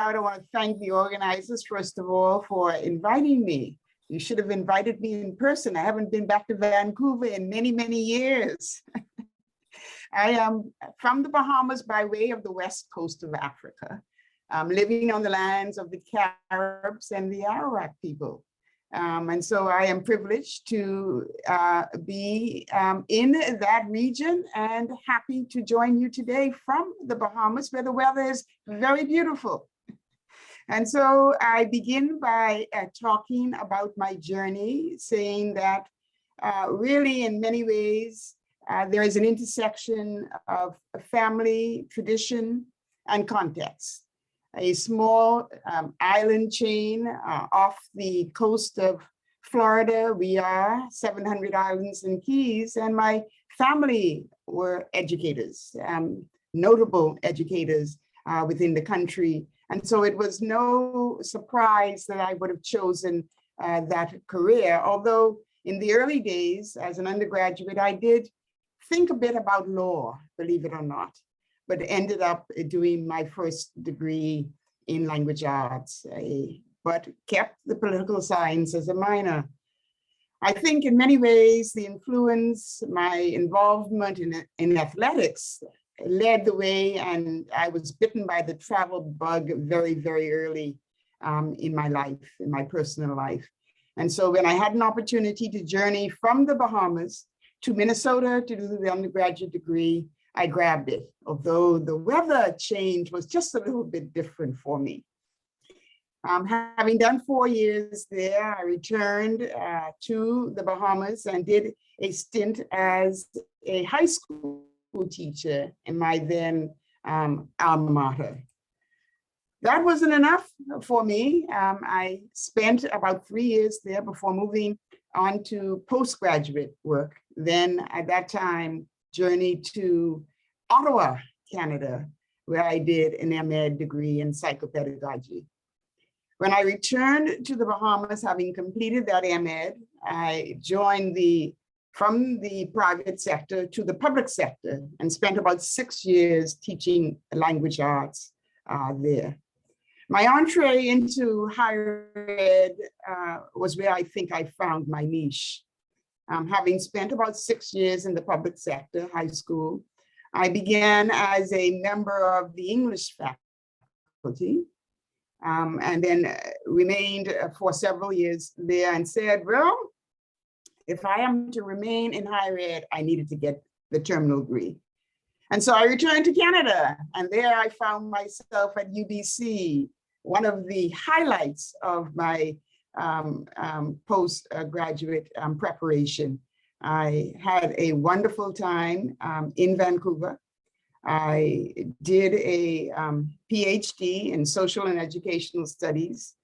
I want to thank the organizers, first of all, for inviting me. You should have invited me in person. I haven't been back to Vancouver in many, many years. I am from the Bahamas by way of the west coast of Africa, living on the lands of the Caribs and the Arawak people. And so I am privileged to be in that region and happy to join you today from the Bahamas, where the weather is very beautiful. And so I begin by talking about my journey, saying that really in many ways, there is an intersection of family, tradition, and context. A small island chain off the coast of Florida. We are 700 islands and keys, and my family were educators, notable educators within the country. And so it was no surprise that I would have chosen that career, although in the early days as an undergraduate, I did think a bit about law, believe it or not, but ended up doing my first degree in language arts, but kept the political science as a minor. I think in many ways, the influence, my involvement in athletics led the way, and I was bitten by the travel bug very, very early in my life, in my personal life. And so when I had an opportunity to journey from the Bahamas to Minnesota to do the undergraduate degree, I grabbed it, although the weather change was just a little bit different for me. Having done 4 years there, I returned to the Bahamas and did a stint as a high school teacher in my then alma mater. That wasn't enough for me. I spent about 3 years there before moving on to postgraduate work. Then at that time, journeyed to Ottawa, Canada, where I did an MA degree in psychopedagogy. When I returned to the Bahamas, having completed that MA, I joined from the private sector to the public sector and spent about 6 years teaching language arts there. My entree into higher ed was where I think I found my niche. Having spent about 6 years in the public sector, high school, I began as a member of the English faculty and then remained for several years there and said, well, if I am to remain in higher ed, I needed to get the terminal degree. And so I returned to Canada, and there I found myself at UBC, one of the highlights of my postgraduate preparation. I had a wonderful time in Vancouver. I did a PhD in social and educational studies.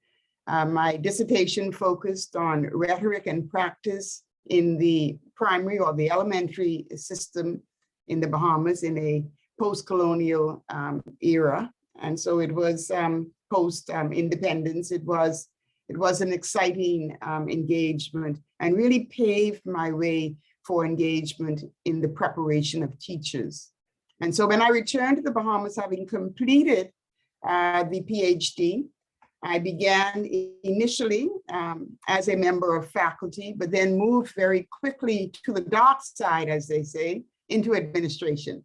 My dissertation focused on rhetoric and practice in the primary or the elementary system in the Bahamas in a post-colonial era. And so it was post-independence. It was an exciting engagement and really paved my way for engagement in the preparation of teachers. And so when I returned to the Bahamas, having completed the PhD, I began initially as a member of faculty, but then moved very quickly to the dark side, as they say, into administration.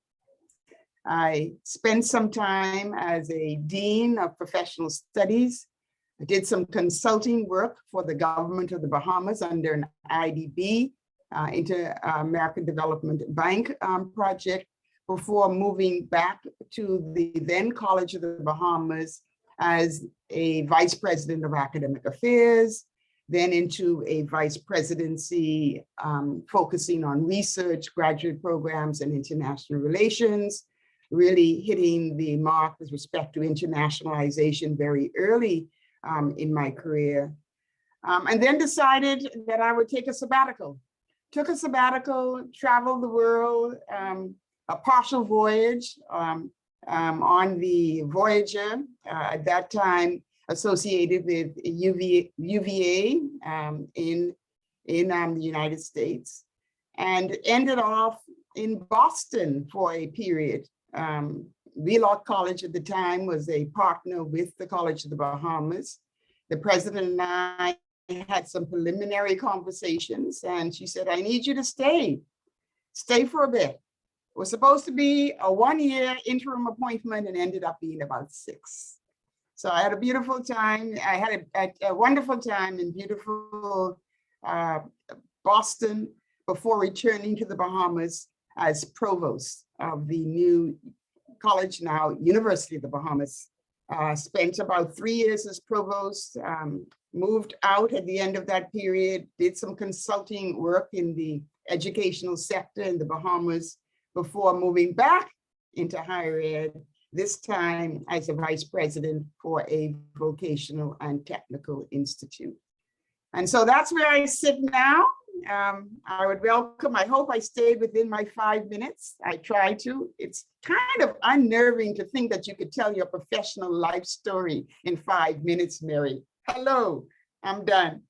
I spent some time as a dean of professional studies. I did some consulting work for the government of the Bahamas under an IDB, Inter-American Development Bank project, before moving back to the then College of the Bahamas as a vice president of academic affairs, then into a vice presidency focusing on research, graduate programs, and international relations, really hitting the mark with respect to internationalization very early in my career. And then decided that I would take a sabbatical. Took a sabbatical, traveled the world, a partial voyage on the Voyager, at that time associated with UVA in the United States, and ended off in Boston for a period, Wheelock College at the time was a partner with the College of the Bahamas. The president and I had some preliminary conversations, and she said, I need you to stay for a bit. It was supposed to be a 1-year interim appointment and ended up being about 6. So I had a beautiful time. I had a wonderful time in beautiful Boston before returning to the Bahamas as provost of the new college, now University of the Bahamas. Spent about 3 years as provost, moved out at the end of that period, did some consulting work in the educational sector in the Bahamas before moving back into higher ed, this time as a vice president for a vocational and technical institute. And so that's where I sit now. I would welcome, I hope I stayed within my 5 minutes. I try to. It's kind of unnerving to think that you could tell your professional life story in 5 minutes, Mary. Hello, I'm done.